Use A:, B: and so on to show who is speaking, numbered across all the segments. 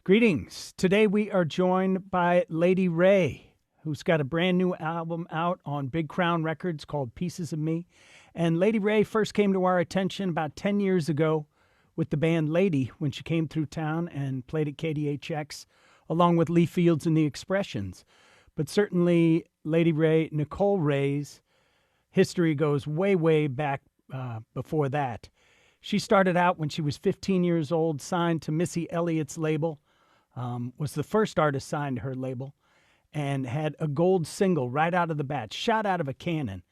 A: Greetings. Today we are joined by Lady Wray, who's got a brand new album out on Big Crown Records called Pieces of Me. And Lady Wray first came to our attention about 10 years ago with the band Lady when she came through town and played at KDHX along with Lee Fields and the Expressions. But certainly Lady Wray, Nicole Wray's history goes way, way back before that. She started out when she was 15 years old, signed to Missy Elliott's label, was the first artist signed to her label, and had a gold single right out of the bat, shot out of a cannon.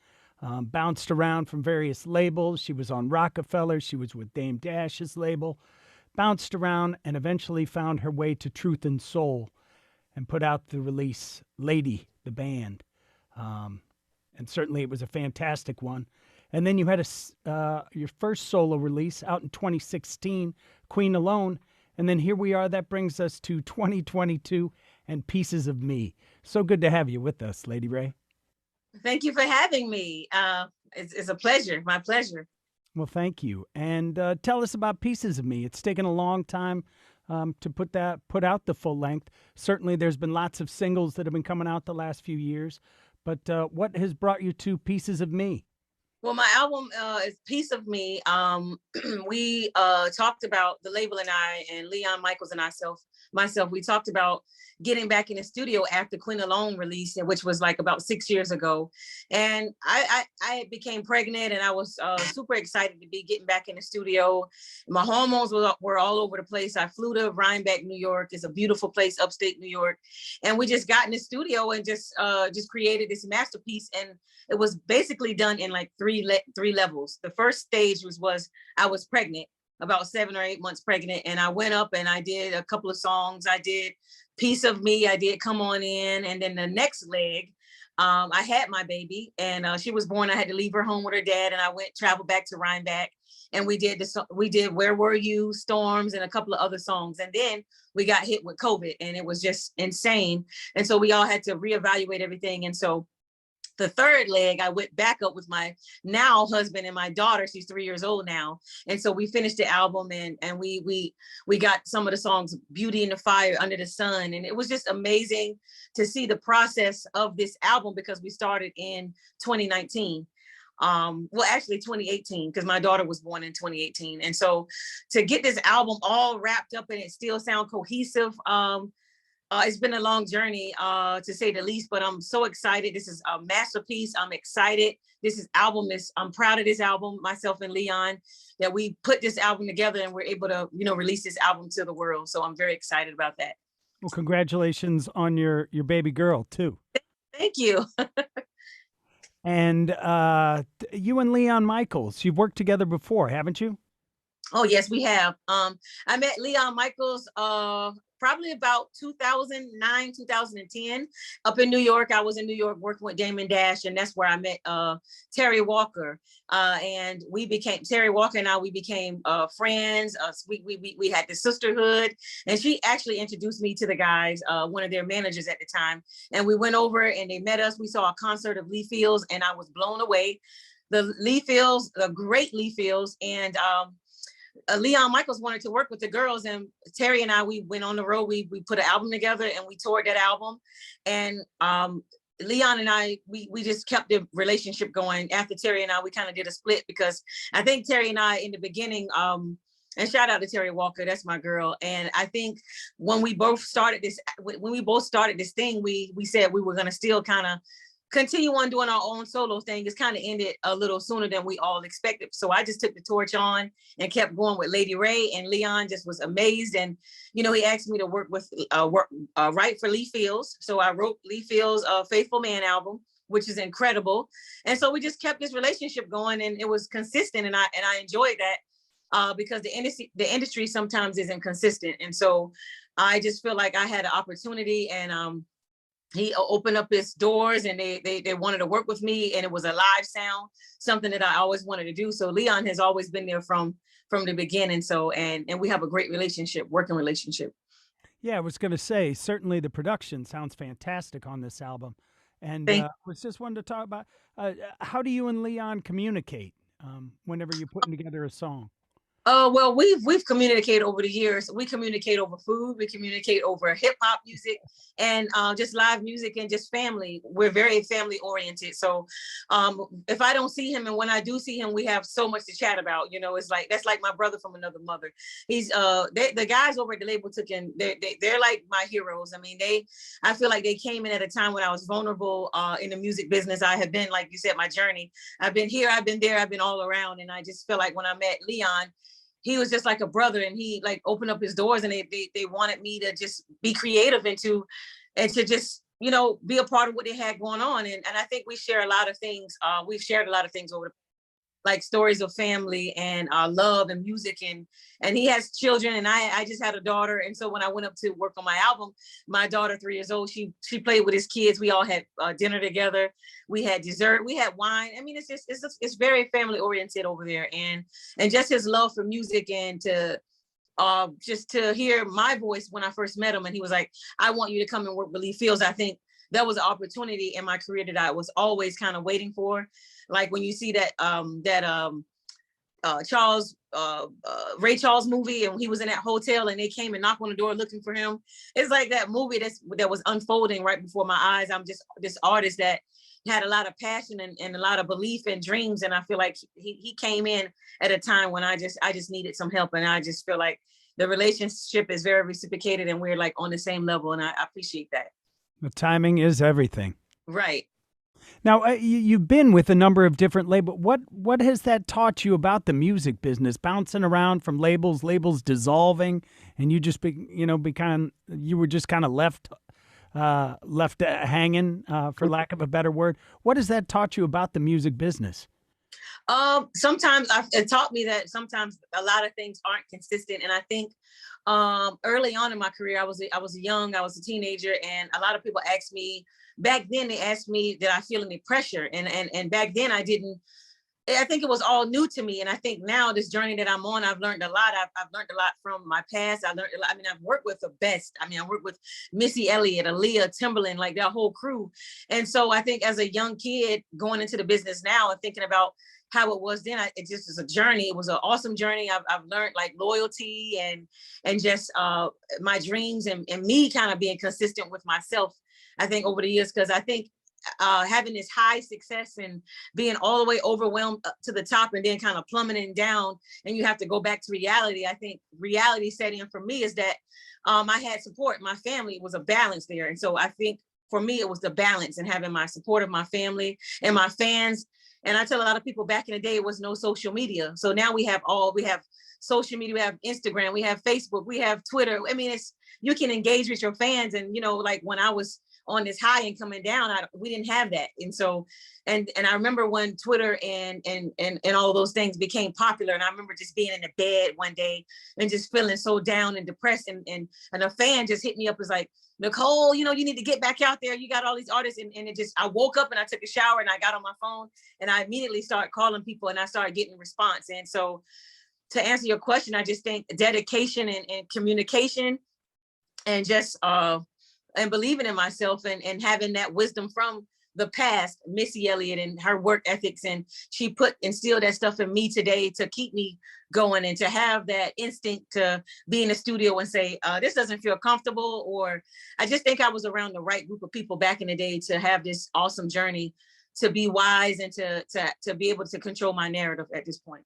A: Bounced around from various labels. She was on Rockefeller. She was with Dame Dash's label. Bounced around and eventually found her way to Truth and Soul and put out the release Lady, the band. And certainly it was a fantastic one. And then you had your first solo release out in 2016, Queen Alone. And then here we are. That brings us to 2022 and Pieces of Me. So good to have you with us, Lady Wray.
B: Thank you for having me. It's a pleasure. My pleasure.
A: Well, thank you. And tell us about Pieces of Me. It's taken a long time to put out the full length. Certainly there's been lots of singles that have been coming out the last few years. But what has brought you to Pieces of Me?
B: Well, my album is Piece of Me. We talked about, the label and I, and Leon Michaels and myself, we talked about getting back in the studio after Queen Alone release, which was like about 6 years ago. And I became pregnant, and I was super excited to be getting back in the studio. My hormones were all over the place. I flew to Rhinebeck, New York. It's a beautiful place, upstate New York. And we just got in the studio and just created this masterpiece. And it was basically done in like three levels. The first stage was I was pregnant, about 7 or 8 months pregnant. And I went up and I did a couple of songs. I did Piece of Me. I did Come On In. And then the next leg, I had my baby, and she was born. I had to leave her home with her dad, and I traveled back to Rhinebeck. And we did Where Were You, Storms, and a couple of other songs. And then we got hit with COVID, and it was just insane. And so we all had to reevaluate everything. And so the third leg, I went back up with my now husband and my daughter. She's 3 years old now. And so we finished the album, and we got some of the songs, Beauty in the Fire, Under the Sun. And it was just amazing to see the process of this album, because we started in 2019. Well, actually 2018, because my daughter was born in 2018. And so to get this album all wrapped up and it still sound cohesive, it's been a long journey, to say the least, but I'm so excited. This is a masterpiece. I'm excited. I'm proud of this album, myself and Leon, that we put this album together and we're able to, release this album to the world. So I'm very excited about that.
A: Well, congratulations on your baby girl too.
B: Thank you.
A: And you and Leon Michaels, you've worked together before, haven't you?
B: Oh, yes, we have. I met Leon Michaels probably about 2009, 2010, up in New York. I was in New York working with Damon Dash, and that's where I met Terry Walker. And Terry Walker and we became friends. We had the sisterhood, and she actually introduced me to the guys, one of their managers at the time. And we went over and they met us. We saw a concert of Lee Fields, and I was blown away. The great Lee Fields, and Leon Michaels wanted to work with the girls, and Terry and we went on the road. We put an album together and we toured that album. And Leon and we just kept the relationship going. After Terry and we kind of did a split, because I think Terry and in the beginning, and shout out to Terry Walker, that's my girl. And I think when we both started this thing, we said we were going to still kind of continue on doing our own solo thing. It's kind of ended a little sooner than we all expected. So I just took the torch on and kept going with Lady Wray, and Leon just was amazed. And, he asked me to write for Lee Fields. So I wrote Lee Fields' Faithful Man album, which is incredible. And so we just kept this relationship going, and it was consistent. And I enjoyed that because the industry sometimes isn't consistent. And so I just feel like I had an opportunity, and he opened up his doors, and they wanted to work with me, and it was a live sound, something that I always wanted to do. So Leon has always been there from the beginning. So, and we have a great working relationship.
A: Yeah, I was going to say, certainly the production sounds fantastic on this album. And was just wanted to talk about, how do you and Leon communicate whenever you're putting together a song?
B: Well, we've communicated over the years. We communicate over food. We communicate over hip hop music and just live music and just family. We're very family oriented. So if I don't see him, and when I do see him, we have so much to chat about. You know, it's like that's like my brother from another mother. He's the guys over at the label took in. They're like my heroes. I mean, I feel like they came in at a time when I was vulnerable in the music business. I have been, like you said, my journey. I've been here. I've been there. I've been all around, and I just feel like when I met Leon, he was just like a brother, and he like opened up his doors, and they wanted me to just be creative and to just, you know, be a part of what they had going on. And I think we share a lot of things. We've shared a lot of things over like stories of family and love and music, and he has children, and I just had a daughter. And so when I went up to work on my album, my daughter, 3 years old, she played with his kids. We all had dinner together. We had dessert. We had wine. I mean, it's very family oriented over there, and just his love for music, and to just to hear my voice when I first met him, and he was like, "I want you to come and work with Lee Fields." I think that was an opportunity in my career that I was always kind of waiting for. Like when you see that Ray Charles movie, and he was in that hotel, and they came and knocked on the door looking for him. It's like that movie that was unfolding right before my eyes. I'm just this artist that had a lot of passion and a lot of belief and dreams, and I feel like he came in at a time when I just needed some help, and I just feel like the relationship is very reciprocated, and we're like on the same level, and I appreciate that.
A: The timing is everything.
B: Right.
A: Now, you've been with a number of different labels. What has that taught you about the music business? Bouncing around from labels dissolving, and you just you were just kind of left hanging, for lack of a better word. What has that taught you about the music business?
B: Sometimes it taught me that sometimes a lot of things aren't consistent, and I think early on in my career, I was a teenager, and a lot of people asked me back then. They asked me, did I feel any pressure? And back then I didn't. I think it was all new to me, and I think now this journey that I'm on, I've learned a lot. I've learned a lot from my past. I learned a lot. I mean, I've worked with the best. I mean, I worked with Missy Elliott, Aaliyah, Timberland, like that whole crew. And so I think as a young kid going into the business now and thinking about how it was then, it just was a journey. It was an awesome journey. I've learned like loyalty and just my dreams and me kind of being consistent with myself, I think, over the years, because I think having this high success and being all the way overwhelmed to the top and then kind of plummeting down, and you have to go back to reality. I think reality set in for me is that I had support. My family was a balance there. And so I think for me, it was the balance and having my support of my family and my fans. And I tell a lot of people back in the day, it was no social media. So now we have social media, we have Instagram, we have Facebook, we have Twitter. I mean, you can engage with your fans. And, you know, like when I was on this high and coming down, we didn't have that. And so, and I remember when Twitter and all those things became popular. And I remember just being in the bed one day and just feeling so down and depressed. And a fan just hit me up, was like, Nicole, you know, you need to get back out there. You got all these artists. And it just, I woke up and I took a shower and I got on my phone and I immediately started calling people and I started getting a response. And so to answer your question, I just think dedication and communication and just, and believing in myself and having that wisdom from the past, Missy Elliott and her work ethics. And she instilled that stuff in me today to keep me going and to have that instinct to be in the studio and say, this doesn't feel comfortable. Or I just think I was around the right group of people back in the day to have this awesome journey, to be wise and to be able to control my narrative at this point.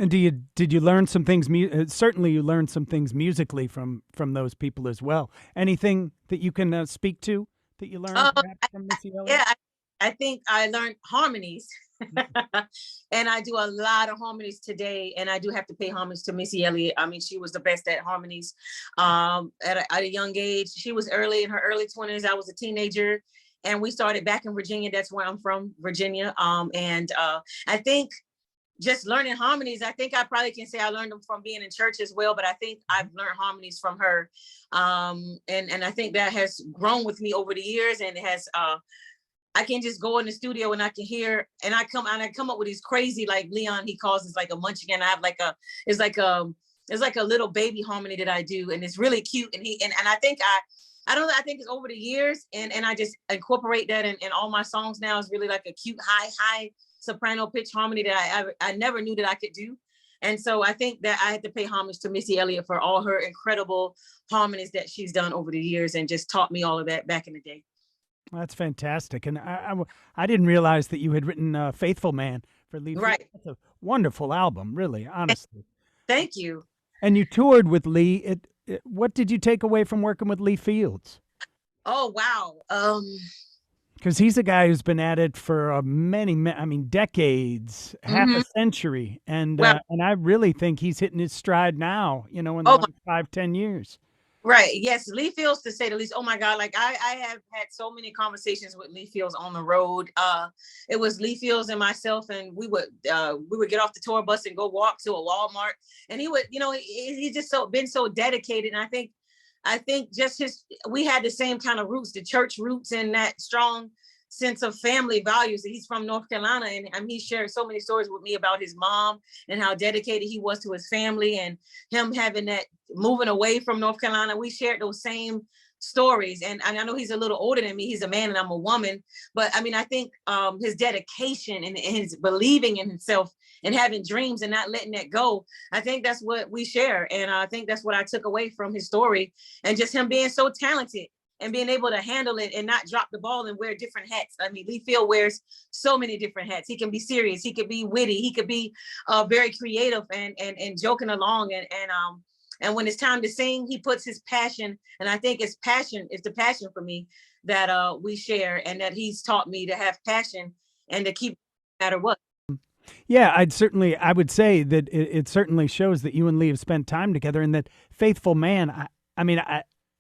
A: And did you learn some things? Certainly, you learned some things musically from those people as well. Anything that you can speak to that you learned from Missy Elliott?
B: Yeah, I think I learned harmonies, and I do a lot of harmonies today. And I do have to pay homage to Missy Elliott. I mean, she was the best at harmonies at a young age. She was in her early 20s. I was a teenager, and we started back in Virginia. That's where I'm from, Virginia. And I think just learning harmonies, I think I probably can say I learned them from being in church as well, but I think I've learned harmonies from her. And I think that has grown with me over the years, and it has, I can just go in the studio and I can hear, and I come up with these crazy, like Leon, he calls it like a munchkin. I have like it's like a little baby harmony that I do. And it's really cute. And I think I don't know, I think it's over the years, and I just incorporate that in all my songs now. Is really like a cute high soprano pitch harmony that I never knew that I could do. And so I think that I had to pay homage to Missy Elliott for all her incredible harmonies that she's done over the years and just taught me all of that back in the day.
A: That's fantastic. And I didn't realize that you had written Faithful Man for Lee Fields.
B: Right.
A: That's a wonderful album, really, honestly.
B: Thank you.
A: And you toured with Lee. What did you take away from working with Lee Fields?
B: Oh, wow.
A: Because he's a guy who's been at it for decades, half a century. And
B: Well,
A: and I really think he's hitting his stride now, in the
B: oh,
A: last 5-10 years.
B: right. Yes, Lee Fields, to say the least. Oh my God. Like I have had so many conversations with Lee Fields on the road. It was Lee Fields and myself, and we would get off the tour bus and go walk to a Walmart. And he would, he's just been so dedicated. And I think just we had the same kind of roots, the church roots, and that strong sense of family values. He's from North Carolina, and he shared so many stories with me about his mom and how dedicated he was to his family, and him having that moving away from North Carolina. We shared those same stories, and I know he's a little older than me. He's a man and I'm a woman, but I mean, I think his dedication and his believing in himself and having dreams and not letting that go, I think that's what we share. And I think that's what I took away from his story, and just him being so talented and being able to handle it and not drop the ball and wear different hats. I mean, Lee Field wears so many different hats. He can be serious, he could be witty, he could be very creative and joking along. And when it's time to sing, he puts his passion. And I think it's the passion for me that we share, and that he's taught me to have passion and to keep no matter what.
A: Yeah, I would say that it certainly shows that you and Lee have spent time together, and that Faithful Man,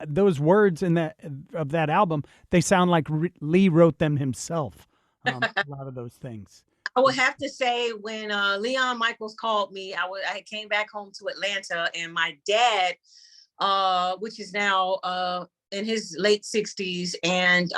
A: those words in that album, they sound like Lee wrote them himself. A lot of those things.
B: I would have to say, when Leon Michaels called me, I came back home to Atlanta, and my dad, which is now in his late 60s, and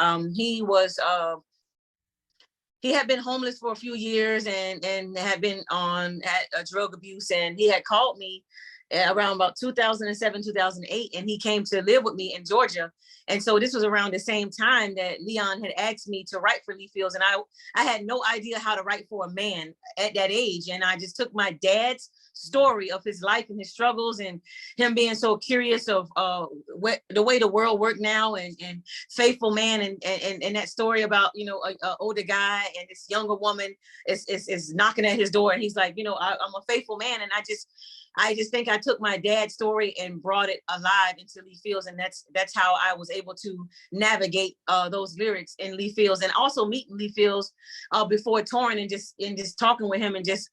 B: he had been homeless for a few years and had been had a drug abuse, and he had called me around about 2007, 2008, and he came to live with me in Georgia. And so this was around the same time that Leon had asked me to write for Lee Fields, and I had no idea how to write for a man at that age. And I just took my dad's story of his life and his struggles, and him being so curious of the way the world worked now, and Faithful Man, and that story about an older guy and this younger woman is knocking at his door, and he's like, I'm a faithful man. And I just think I took my dad's story and brought it alive into Lee Fields, and that's how I was able to navigate those lyrics in Lee Fields, and also meeting Lee Fields before touring, and just talking with him, and just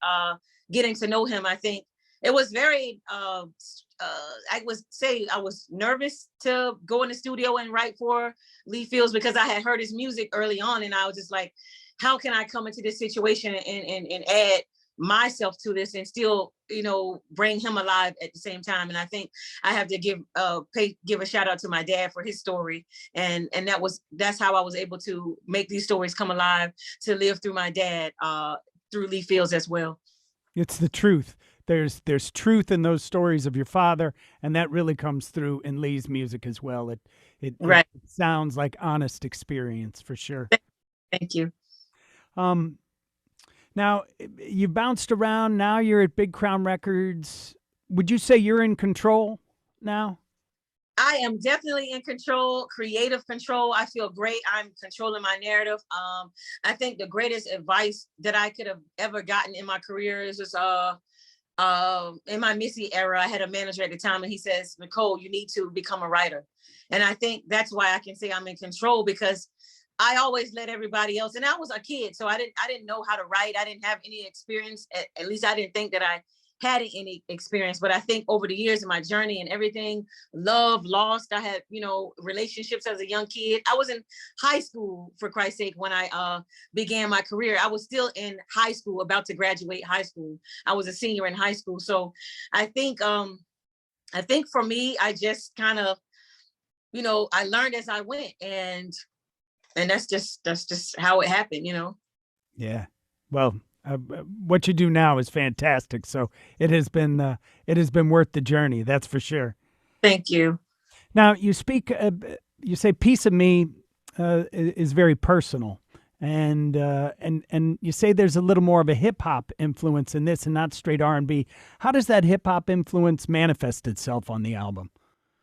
B: getting to know him. I think it was very I was nervous to go in the studio and write for Lee Fields, because I had heard his music early on, and I was just like, how can I come into this situation and add myself to this and still bring him alive at the same time. And I think I have to give a shout out to my dad for his story, and that's how I was able to make these stories come alive, to live through my dad through Lee Fields as well.
A: It's the truth. There's truth in those stories of your father, and that really comes through in Lee's music as well. It sounds like honest experience for sure.
B: Thank you.
A: Now, you bounced around. Now you're at Big Crown Records. Would you say you're in control now?
B: I am definitely in control, creative control. I feel great. I'm controlling my narrative. I think the greatest advice that I could have ever gotten in my career is just in my Missy era, I had a manager at the time, and he says, Nicole, you need to become a writer. And I think that's why I can say I'm in control, because I always let everybody else. And I was a kid, so I didn't know how to write. I didn't have any experience. At least I didn't think that I had any experience. But I think over the years of my journey and everything, love, lost, I had, relationships as a young kid. I was in high school, for Christ's sake, when I began my career. I was still in high school, about to graduate high school. I was a senior in high school. So I think for me, I just kind of, I learned as I went, and that's just how it happened,
A: Yeah. Well, what you do now is fantastic. So it has been worth the journey. That's for sure.
B: Thank you.
A: Now you speak, you say "Piece of Me" is very personal, and you say there's a little more of a hip hop influence in this and not straight R&B. How does that hip hop influence manifest itself on the album?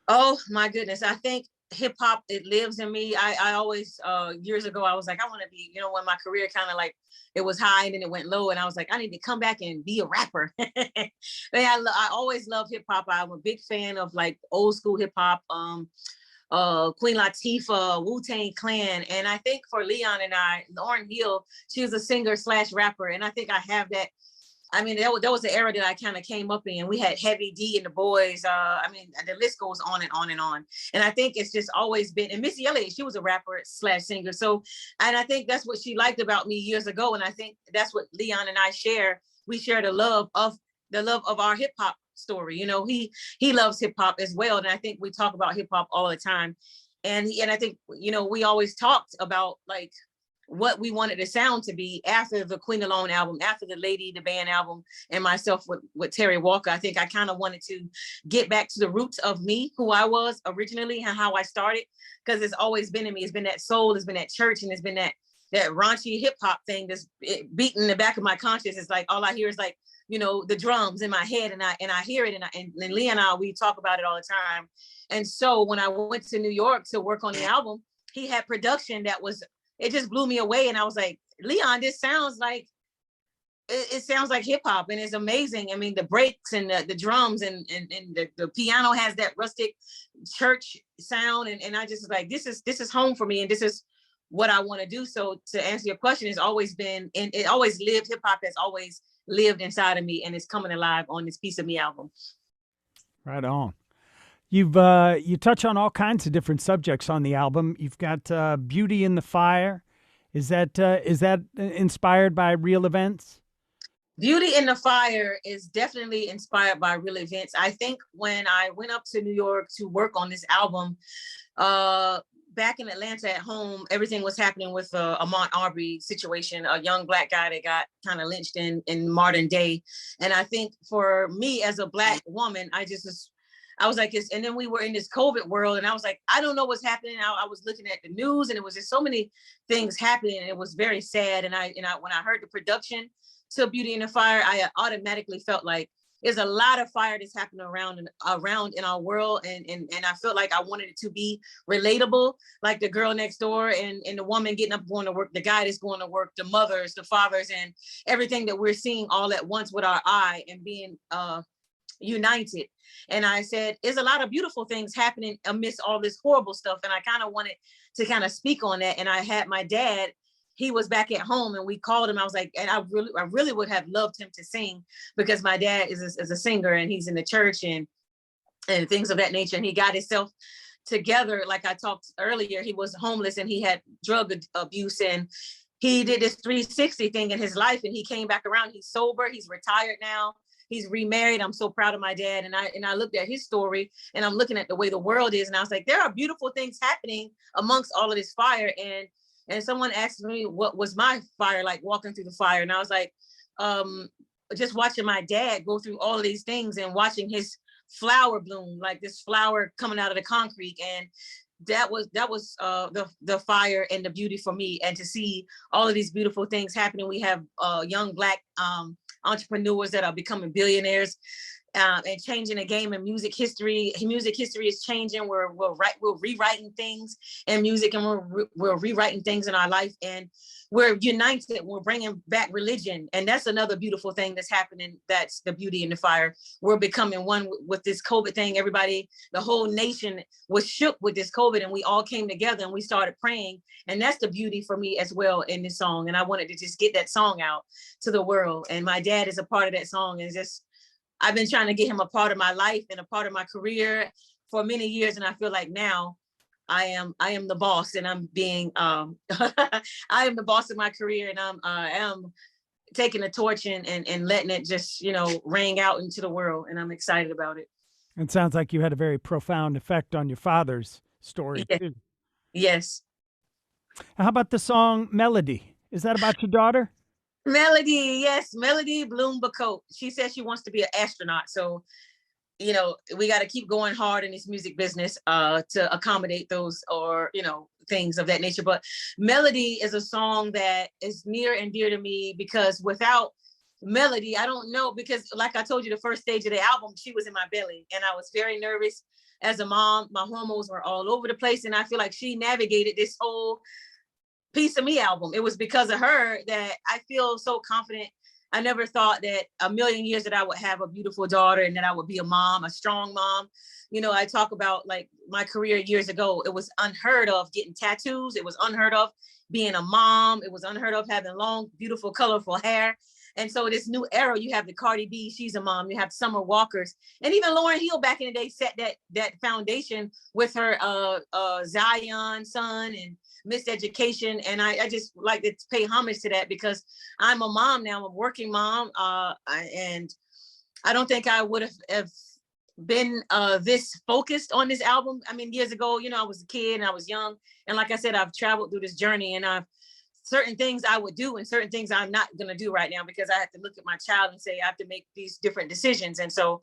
B: Oh my goodness. I think hip hop, it lives in me. I always, years ago, I was like, I want to be, when my career kind of like, it was high and then it went low. And I was like, I need to come back and be a rapper. I always love hip hop. I'm a big fan of like old school hip hop. Queen Latifah, Wu-Tang Clan. And I think for Leon and I, Lauryn Hill, she was a singer slash rapper. And I think I have that. I mean, that was the era that I kind of came up in. We had Heavy D and the Boys. I mean, the list goes on and on and on. And I think it's just always been, and Missy Elliott, she was a rapper slash singer. So, and I think that's what she liked about me years ago. And I think that's what Leon and I share. We share the love of our hip hop story. He loves hip hop as well. And I think we talk about hip hop all the time. And I think, we always talked about like what we wanted the sound to be after the Queen Alone album, after the Lady, the band album, and myself with Terry Walker. I think I kind of wanted to get back to the roots of me, who I was originally and how I started, because it's always been in me. It's been that soul, it's been that church, and it's been that raunchy hip hop thing that's beating in the back of my conscience. It's like all I hear is like, the drums in my head, and I hear it, and Lee and I, we talk about it all the time. And so when I went to New York to work on the album, he had production that was, it just blew me away. And I was like, Leon, this sounds like, it sounds like hip hop, and it's amazing. I mean, the breaks and the drums and the piano has that rustic church sound. And I just was like, this is home for me. And this is what I want to do. So to answer your question, it's always been, and it always lived, hip hop has always lived inside of me, and it's coming alive on this Piece of Me album.
A: Right on. You touch on all kinds of different subjects on the album. You've got Beauty in the Fire. Is that inspired by real events?
B: Beauty in the Fire is definitely inspired by real events. I think when I went up to New York to work on this album, back in Atlanta at home, everything was happening with Ahmaud Arbery situation, a young Black guy that got kind of lynched in modern day. And I think for me as a Black woman, I was like, and then we were in this COVID world, and I was like, I don't know what's happening. I was looking at the news, and it was just so many things happening, and it was very sad. And when I heard the production to Beauty in the Fire, I automatically felt like there's a lot of fire that's happening around in our world, and I felt like I wanted it to be relatable, like the girl next door and the woman getting up going to work, the guy that's going to work, the mothers, the fathers, and everything that we're seeing all at once with our eye and being united. And I said, there's a lot of beautiful things happening amidst all this horrible stuff. And I kind of wanted to kind of speak on that. And I had my dad, he was back at home, and we called him. I was like, and I really would have loved him to sing, because my dad is a singer, and he's in the church and things of that nature. And he got himself together. Like I talked earlier, he was homeless and he had drug abuse, and he did this 360 thing in his life, and he came back around. He's sober. He's retired now. He's remarried. I'm so proud of my dad. And I looked at his story, and I'm looking at the way the world is. And I was like, there are beautiful things happening amongst all of this fire. And someone asked me what was my fire like, walking through the fire. And I was like, just watching my dad go through all of these things and watching his flower bloom, like this flower coming out of the concrete. And that was the fire and the beauty for me. And to see all of these beautiful things happening. We have young Black entrepreneurs that are becoming billionaires and changing the game in music history. Music history is changing. We're rewriting things in music, and we're rewriting things in our life, and we're united. We're bringing back religion, and that's another beautiful thing that's happening. That's the Beauty in the Fire. We're becoming one with this COVID thing. Everybody, the whole nation was shook with this COVID, and we all came together and we started praying. And that's the beauty for me as well in this song. And I wanted to just get that song out to the world. And my dad is a part of that song. And I've been trying to get him a part of my life and a part of my career for many years. And I feel like now I am the boss, and I'm being, I am the boss of my career, and I am taking the torch and letting it just, ring out into the world. And I'm excited about it.
A: It sounds like you had a very profound effect on your father's story too.
B: Yes.
A: How about the song Melody? Is that about your daughter?
B: Melody, yes, Melody Bloom Bacote. She says she wants to be an astronaut. So you know, we got to keep going hard in this music business to accommodate those, or, you know, things of that nature. But Melody is a song that is near and dear to me, because without Melody, I don't know, because like I told you, the first stage of the album, she was in my belly and I was very nervous as a mom. My hormones were all over the place. And I feel like she navigated this whole Piece of Me album. It was because of her that I feel so confident. I never thought that a million years that I would have a beautiful daughter and that I would be a mom, a strong mom. You know, I talk about like my career years ago. It was unheard of getting tattoos. It was unheard of being a mom. It was unheard of having long, beautiful, colorful hair. And so this new era, you have the Cardi B, she's a mom. You have Summer Walker's, and even Lauryn Hill back in the day set that foundation with her Zion son and Miss Education. And I just like to pay homage to that, because I'm a mom now. I'm a working mom, and I don't think I would have been this focused on this album. I mean, years ago, you know, I was a kid and I was young, and like I said, I've traveled through this journey, and I've certain things I would do and certain things I'm not going to do right now, because I have to look at my child and say I have to make these different decisions. And so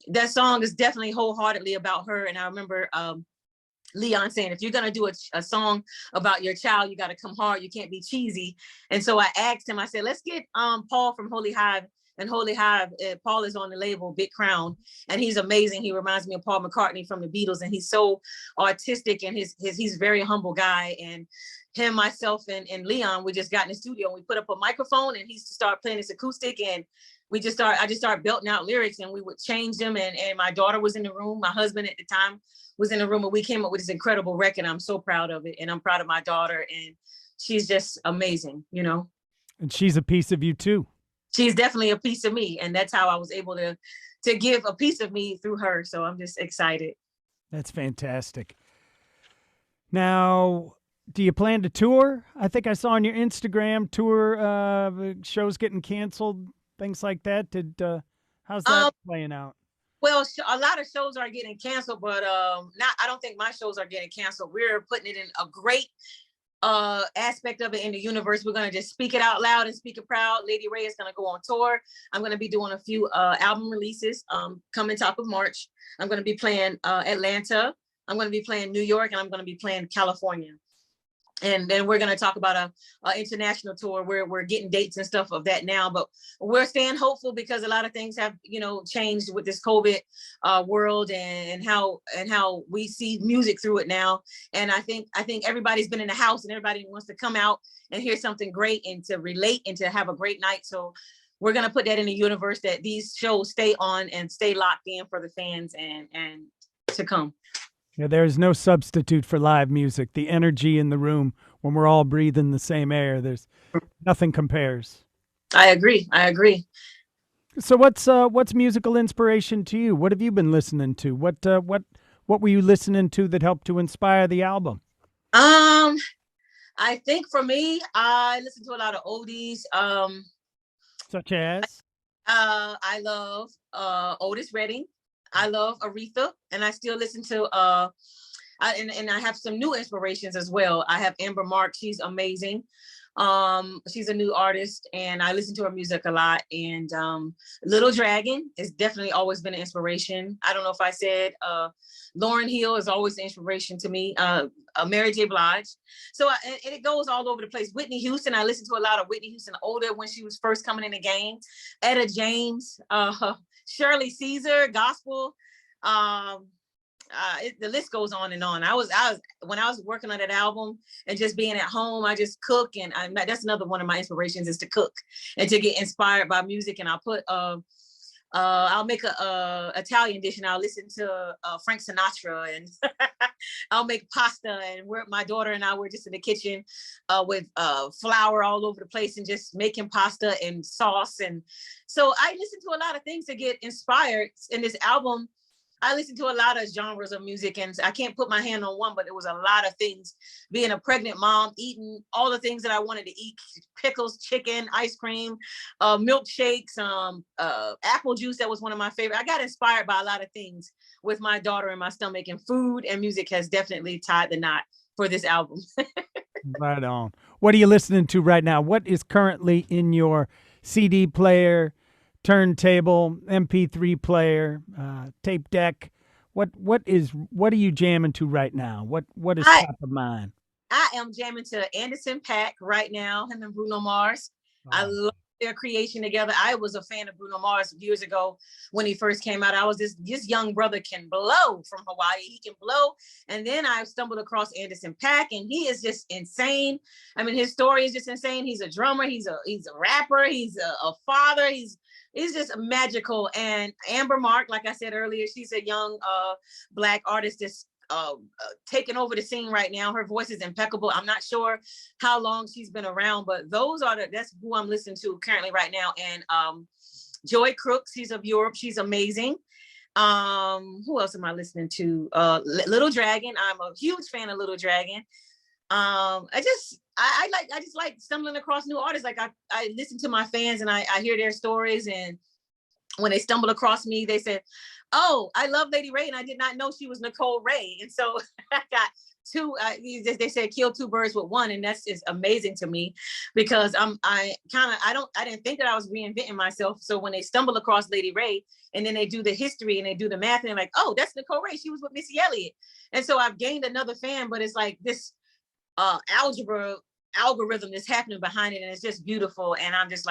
B: that song is definitely wholeheartedly about her. And I remember Leon saying, if you're going to do a song about your child, you got to come hard. You can't be cheesy. And so I asked him, I said, let's get Paul from Holy Hive. And Holy Hive, Paul is on the label Big Crown, and he's amazing. He reminds me of Paul McCartney from the Beatles, and he's so artistic, and he's a very humble guy. And him, myself, and Leon, we just got in the studio and we put up a microphone, and he started playing this acoustic, and I just started belting out lyrics, and we would change them. And my daughter was in the room. My husband at the time was in the room, and we came up with this incredible record. I'm so proud of it, and I'm proud of my daughter, and she's just amazing, you know.
A: And she's a piece of you too.
B: She's definitely a piece of me, and that's how I was able to give a piece of me through her. So I'm just excited.
A: That's fantastic. Now, do you plan to tour? I think I saw on your Instagram tour shows getting canceled, things like that. How's that playing out?
B: Well, a lot of shows are getting canceled, but I don't think my shows are getting canceled. We're putting it in a great aspect of it in the universe. We're going to just speak it out loud and speak it proud. Lady Wray is going to go on tour. I'm going to be doing a few album releases coming top of March. I'm going to be playing Atlanta. I'm going to be playing New York, and I'm going to be playing California. And then we're going to talk about a international tour where we're getting dates and stuff of that now, but we're staying hopeful, because a lot of things have, you know, changed with this COVID world, and how we see music through it now. And I think everybody's been in the house, and everybody wants to come out and hear something great and to relate and to have a great night. So we're going to put that in the universe, that these shows stay on and stay locked in for the fans and to come.
A: Yeah, there's no substitute for live music. The energy in the room when we're all breathing the same air, there's nothing compares.
B: I agree.
A: So what's musical inspiration to you? What have you been listening to? What were you listening to that helped to inspire the album?
B: I think for me, I listen to a lot of oldies.
A: Such as?
B: I love Otis Redding. I love Aretha, and I still listen to and I have some new inspirations as well. I have Amber Mark. She's amazing. She's a new artist, and I listen to her music a lot. And Little Dragon has definitely always been an inspiration. I don't know if I said Lauryn Hill is always an inspiration to me. Mary J. Blige. So and it goes all over the place. Whitney Houston. I listened to a lot of Whitney Houston older, when she was first coming in the game. Etta James. Shirley Caesar, gospel. The list goes on and on. I was when I was working on that album and just being at home, I just cook, and that's another one of my inspirations, is to cook and to get inspired by music. And I'll put I'll make a Italian dish, and I'll listen to Frank Sinatra, and I'll make pasta. And my daughter and I were just in the kitchen with flour all over the place, and just making pasta and sauce. And so I listen to a lot of things to get inspired. In this album, I listen to a lot of genres of music, and I can't put my hand on one, but it was a lot of things. Being a pregnant mom, eating all the things that I wanted to eat: pickles, chicken, ice cream, milkshakes, apple juice. That was one of my favorite. I got inspired by a lot of things with my daughter in my stomach, and food and music has definitely tied the knot for this album.
A: Right on. What are you listening to right now? What is currently in your CD player turntable, MP3 player, tape deck. What are you jamming to right now? What is top of mind?
B: I am jamming to Anderson .Paak right now, him and Bruno Mars. I love their creation together. I was a fan of Bruno Mars years ago when he first came out. I was this young brother can blow from Hawaii. He can blow. And then I stumbled across Anderson .Paak, and he is just insane. I mean, his story is just insane. He's a drummer. He's a rapper. He's a father. He's just magical. And Amber Mark, like I said earlier, she's a young Black artist that's taking over the scene right now. Her voice is impeccable. I'm not sure how long she's been around, but that's who I'm listening to currently right now. And Joy Crooks, she's of Europe. She's amazing. Who else am I listening to? Little Dragon. I'm a huge fan of Little Dragon. I just like stumbling across new artists. Like I listen to my fans and I hear their stories, and when they stumbled across me, they said, "Oh, I love Lady Wray, and I did not know she was Nicole Wray." And so I got two. They said, "Kill two birds with one," and that's just amazing to me, because I didn't think that I was reinventing myself. So when they stumble across Lady Wray, and then they do the history and they do the math, and they're like, "Oh, that's Nicole Wray. She was with Missy Elliott," and so I've gained another fan. But it's like this algorithm that's happening behind it, and it's just beautiful. And I'm just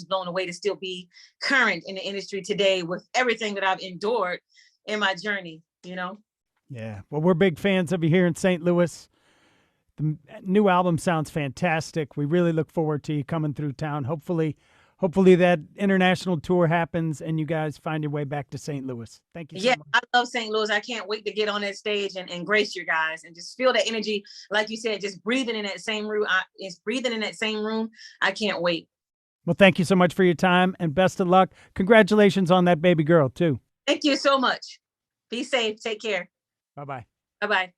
B: blown away to still be current in the industry today with everything that I've endured in my journey,
A: Yeah, well, we're big fans of you here in St. Louis. The new album sounds fantastic. We really look forward to you coming through town. Hopefully that international tour happens and you guys find your way back to St. Louis. Thank you so much.
B: I love St. Louis. I can't wait to get on that stage and grace you guys and just feel the energy. Like you said, just breathing in that same room. I can't wait.
A: Well, thank you so much for your time and best of luck. Congratulations on that baby girl too.
B: Thank you so much. Be safe. Take care.
A: Bye-bye.
B: Bye-bye.